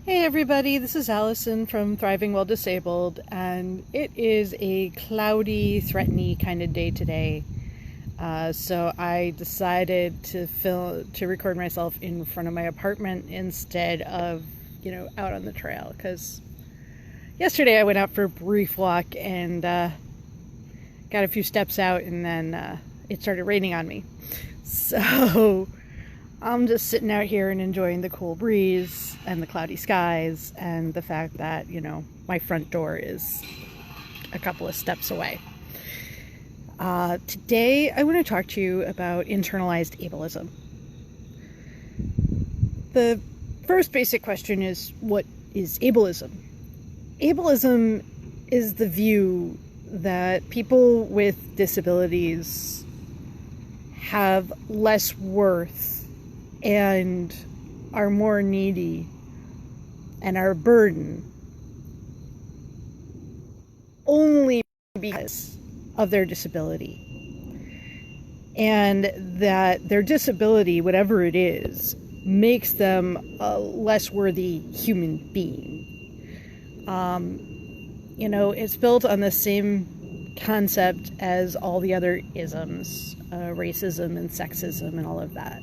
Hey everybody, this is Alison from Thriving While Disabled, and it is a cloudy, threatening kind of day today. So I decided to record myself in front of my apartment instead of, out on the trail. Because yesterday I went out for a brief walk and got a few steps out, and then it started raining on me. So I'm just sitting out here and enjoying the cool breeze and the cloudy skies and the fact that, my front door is a couple of steps away. Today, I want to talk to you about internalized ableism. The first basic question is, what is ableism? Ableism is the view that people with disabilities have less worth and are more needy and are a burden only because of their disability. And that their disability, whatever it is, makes them a less worthy human being. It's built on the same concept as all the other isms, racism and sexism and all of that.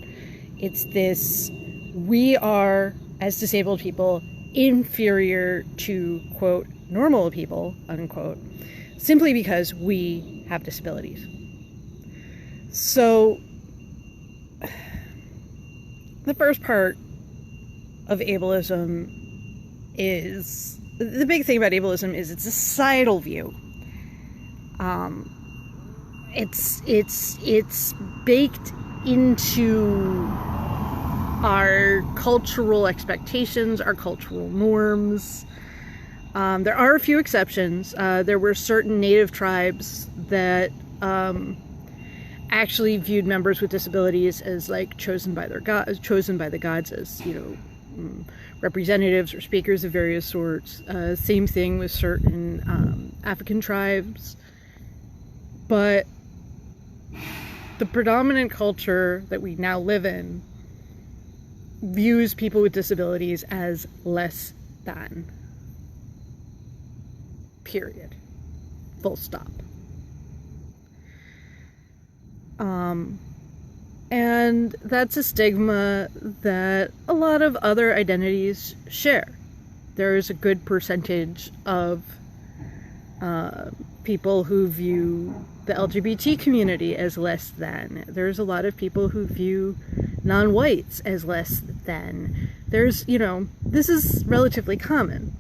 It's this, we are, as disabled people, inferior to, quote, normal people, unquote, simply because we have disabilities. So, the first part of ableism is, the big thing about ableism is it's a societal view. It's baked into our cultural expectations, our cultural norms. There are a few exceptions. There were certain native tribes that actually viewed members with disabilities as chosen by the gods as representatives or speakers of various sorts. Same thing with certain African tribes, but the predominant culture that we now live in views people with disabilities as less than. Period. Full stop. And that's a stigma that a lot of other identities share. There's a good percentage of people who view the LGBT community as less than. There's a lot of people who view non-whites as less than. There's, this is relatively common.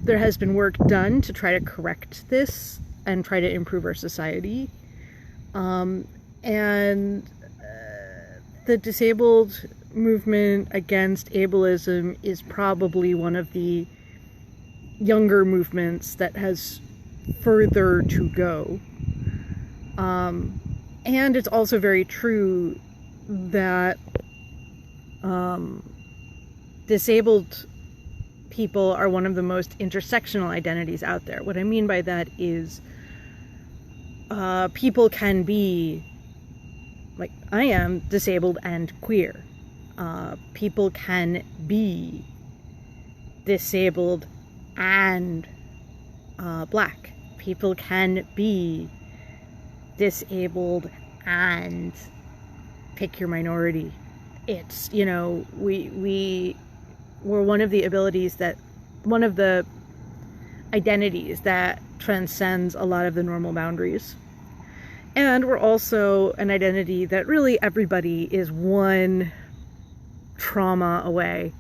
There has been work done to try to correct this and try to improve our society. The disabled movement against ableism is probably one of the younger movements that has further to go. And it's also very true that disabled people are one of the most intersectional identities out there. What I mean by that is people can be, like I am, disabled and queer. People can be disabled and black. People can be disabled and pick your minority. It's, we're one of the identities that transcends a lot of the normal boundaries. And we're also an identity that really everybody is one trauma away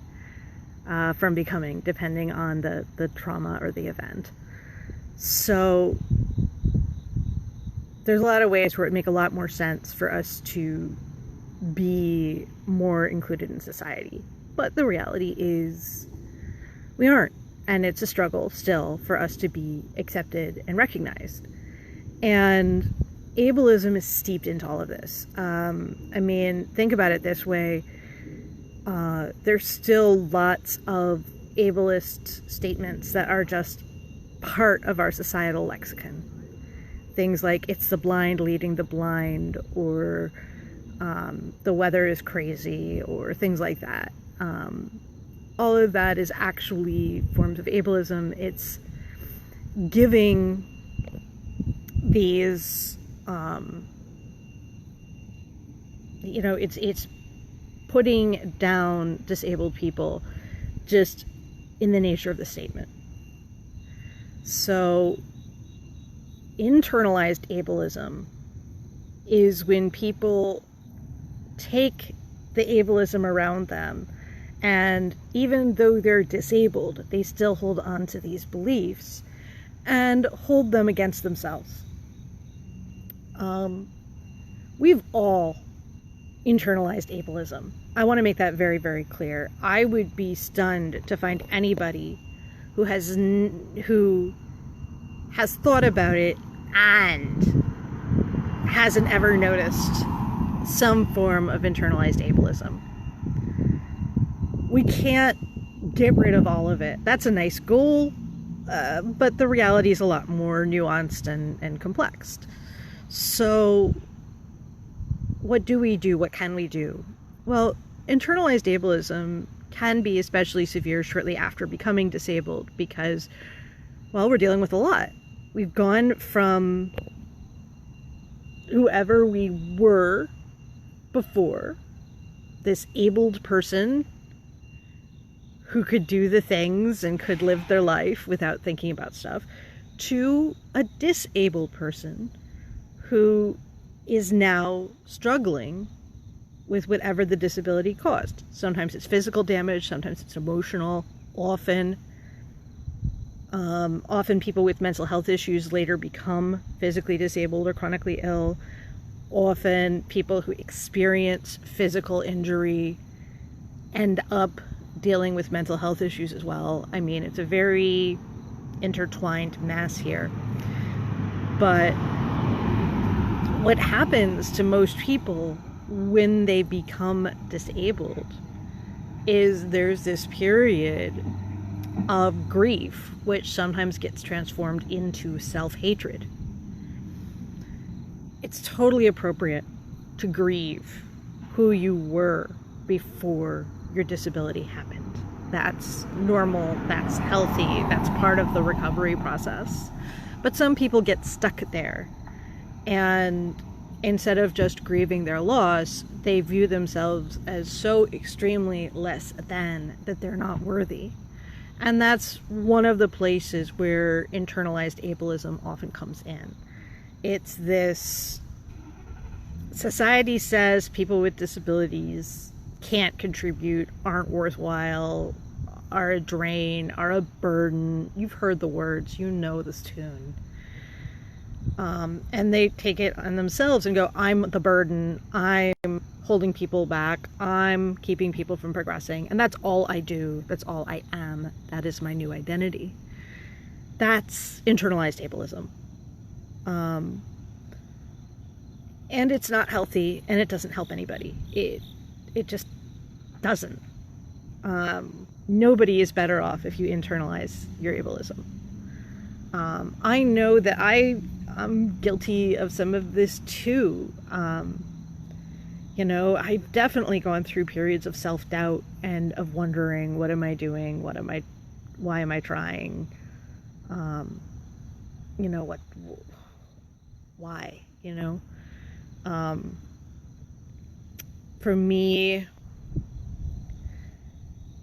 from becoming, depending on the trauma or the event. So there's a lot of ways where it make a lot more sense for us to be more included in society. But the reality is we aren't. And it's a struggle still for us to be accepted and recognized. And ableism is steeped into all of this. Think about it this way. There's still lots of ableist statements that are just part of our societal lexicon. Things like, it's the blind leading the blind, or the weather is crazy, or things like that. all of that is actually forms of ableism. It's giving these, it's putting down disabled people just in the nature of the statement. So internalized ableism is when people take the ableism around them, and even though they're disabled, they still hold on to these beliefs and hold them against themselves. We've all internalized ableism. I want to make that very, very clear. I would be stunned to find anybody who has thought about it and hasn't ever noticed some form of internalized ableism. We can't get rid of all of it. That's a nice goal, but the reality is a lot more nuanced and complex. So what do we do? What can we do? Well, internalized ableism can be especially severe shortly after becoming disabled because, well, we're dealing with a lot. We've gone from whoever we were before, this abled person who could do the things and could live their life without thinking about stuff, to a disabled person who is now struggling with whatever the disability caused. Sometimes it's physical damage, sometimes it's emotional. Often people with mental health issues later become physically disabled or chronically ill. Often people who experience physical injury end up dealing with mental health issues as well. I mean, it's a very intertwined mess here. But what happens to most people when they become disabled is there's this period of grief, which sometimes gets transformed into self-hatred. It's totally appropriate to grieve who you were before your disability happened. That's normal, that's healthy, that's part of the recovery process. But some people get stuck there, and instead of just grieving their loss, they view themselves as so extremely less than that they're not worthy. And that's one of the places where internalized ableism often comes in. It's this, society says people with disabilities can't contribute, aren't worthwhile, are a drain, are a burden. You've heard the words, you know this tune. And they take it on themselves and go, I'm the burden, I'm holding people back, I'm keeping people from progressing, and that's all I do, that's all I am, that is my new identity. That's internalized ableism. And it's not healthy, and it doesn't help anybody. It just doesn't. Nobody is better off if you internalize your ableism. I know that I'm guilty of some of this too. I've definitely gone through periods of self-doubt and of wondering, what am I doing? Why am I trying? Why? For me,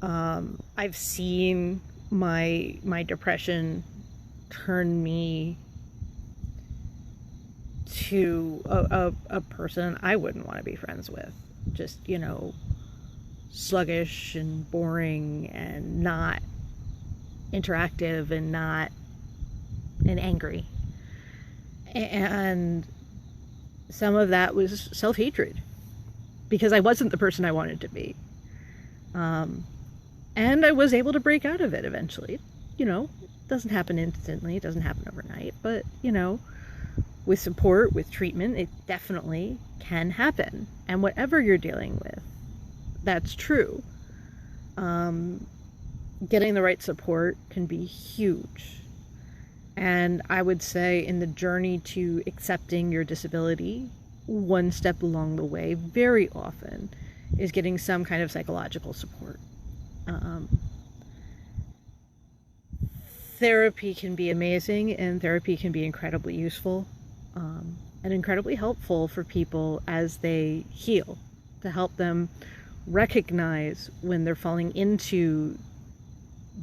I've seen my depression turn me to a person I wouldn't want to be friends with. Just, sluggish and boring and not interactive and angry. And some of that was self-hatred because I wasn't the person I wanted to be. And I was able to break out of it eventually. It doesn't happen instantly, it doesn't happen overnight, but, with support, with treatment, it definitely can happen. And whatever you're dealing with, that's true. Getting the right support can be huge. And I would say in the journey to accepting your disability, one step along the way very often is getting some kind of psychological support. Um, Therapy can be amazing, and therapy can be incredibly useful, and incredibly helpful for people as they heal, to help them recognize when they're falling into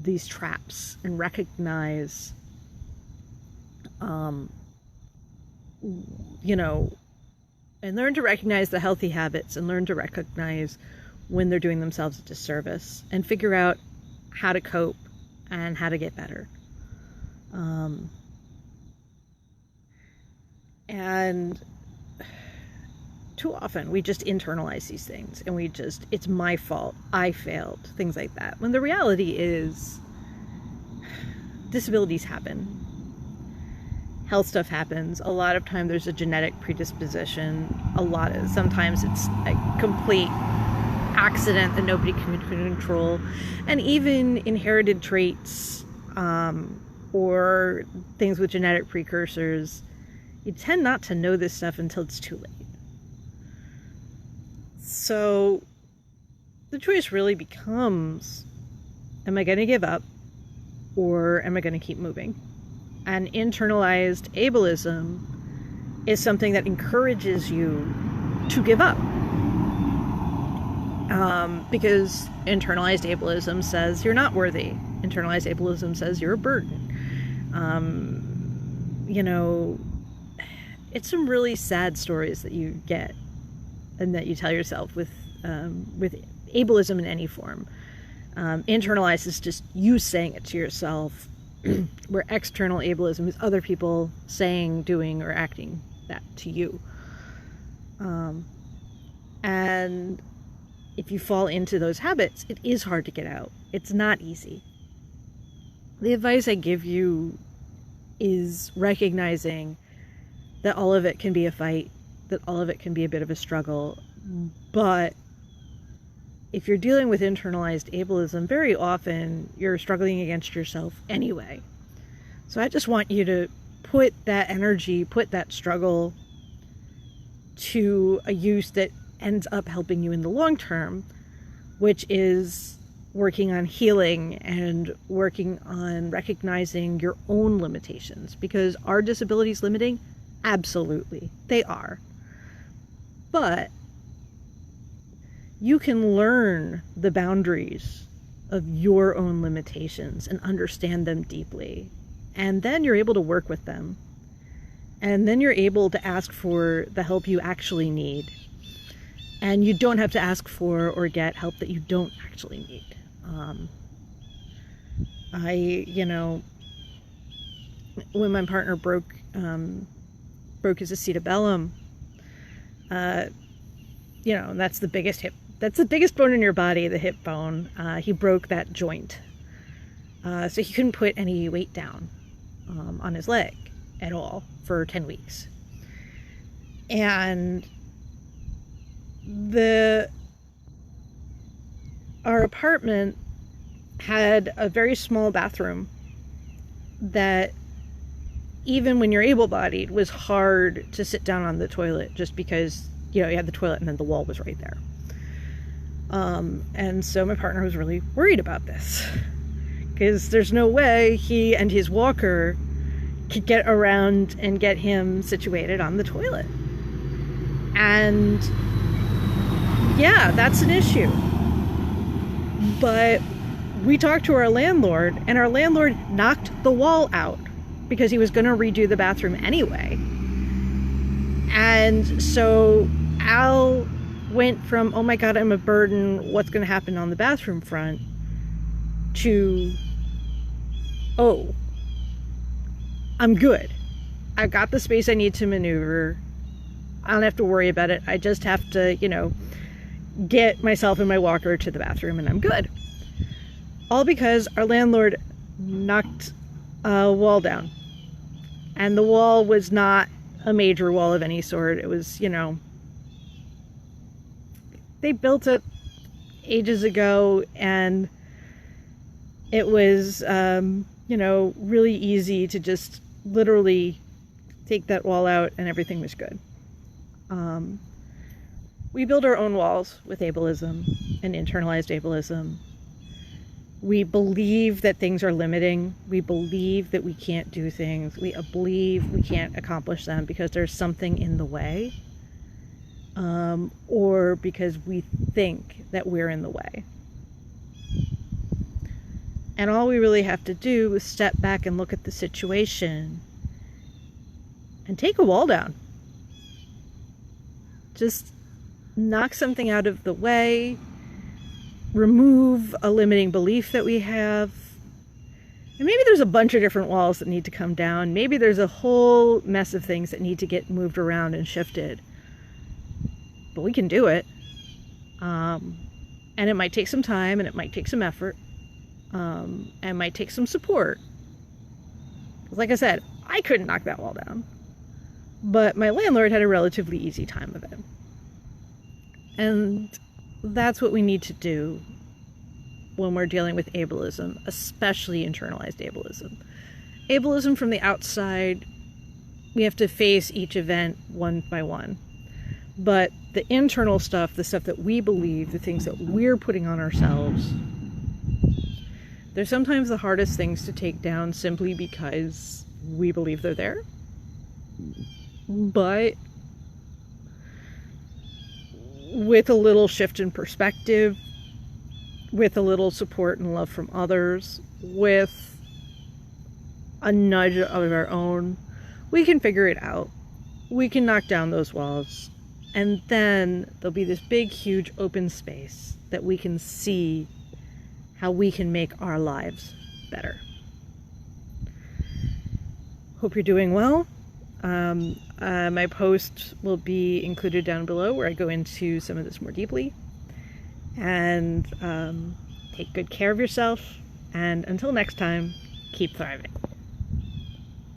these traps, and recognize, you know, and learn to recognize the healthy habits, and learn to recognize when they're doing themselves a disservice, and figure out how to cope and how to get better. And too often we just internalize these things, and it's my fault, I failed, things like that. When the reality is, disabilities happen. Health stuff happens. A lot of time there's a genetic predisposition. Sometimes it's a complete accident that nobody can control. And even inherited traits, or things with genetic precursors, you tend not to know this stuff until it's too late. So the choice really becomes, am I going to give up, or am I going to keep moving? And internalized ableism is something that encourages you to give up. Because internalized ableism says you're not worthy. Internalized ableism says you're a burden. It's some really sad stories that you get and that you tell yourself with ableism in any form. Internalized is just you saying it to yourself, where external ableism is other people saying, doing, or acting that to you. And if you fall into those habits, it is hard to get out. It's not easy. The advice I give you is recognizing that all of it can be a fight, that all of it can be a bit of a struggle. But if you're dealing with internalized ableism, very often you're struggling against yourself anyway. So I just want you to put that energy, put that struggle to a use that ends up helping you in the long term, which is working on healing and working on recognizing your own limitations. Because are disabilities limiting? Absolutely, they are. But you can learn the boundaries of your own limitations and understand them deeply. And then you're able to work with them. And then you're able to ask for the help you actually need. And you don't have to ask for or get help that you don't actually need. When my partner broke his acetabellum, that's the biggest bone in your body, the hip bone. He broke that joint. So he couldn't put any weight down on his leg at all for 10 weeks. And our apartment had a very small bathroom that, even when you're able-bodied, was hard to sit down on the toilet, just because you had the toilet and then the wall was right there. And so my partner was really worried about this, because there's no way he and his walker could get around and get him situated on the toilet. And yeah, that's an issue. But we talked to our landlord, and our landlord knocked the wall out because he was going to redo the bathroom anyway. And so Al went from, oh my God, I'm a burden, what's going to happen on the bathroom front, to, oh, I'm good. I've got the space I need to maneuver. I don't have to worry about it. I just have to, get myself and my walker to the bathroom, and I'm good. All because our landlord knocked a wall down. And the wall was not a major wall of any sort. It was, they built it ages ago, and it was, really easy to just literally take that wall out, and everything was good. We build our own walls with ableism and internalized ableism. We believe that things are limiting. We believe that we can't do things. We believe we can't accomplish them because there's something in the way, or because we think that we're in the way. And all we really have to do is step back and look at the situation and take a wall down. Just knock something out of the way, remove a limiting belief that we have. And maybe there's a bunch of different walls that need to come down. Maybe there's a whole mess of things that need to get moved around and shifted. But we can do it. And it might take some time, and it might take some effort, and it might take some support. Because like I said, I couldn't knock that wall down. But my landlord had a relatively easy time of it. And that's what we need to do when we're dealing with ableism, especially internalized ableism. Ableism from the outside, we have to face each event one by one. But the internal stuff, the stuff that we believe, the things that we're putting on ourselves, they're sometimes the hardest things to take down simply because we believe they're there. But with a little shift in perspective, with a little support and love from others, with a nudge of our own, we can figure it out. We can knock down those walls, and then there'll be this big, huge open space that we can see how we can make our lives better. Hope you're doing well. My post will be included down below where I go into some of this more deeply. And take good care of yourself. And until next time, keep thriving.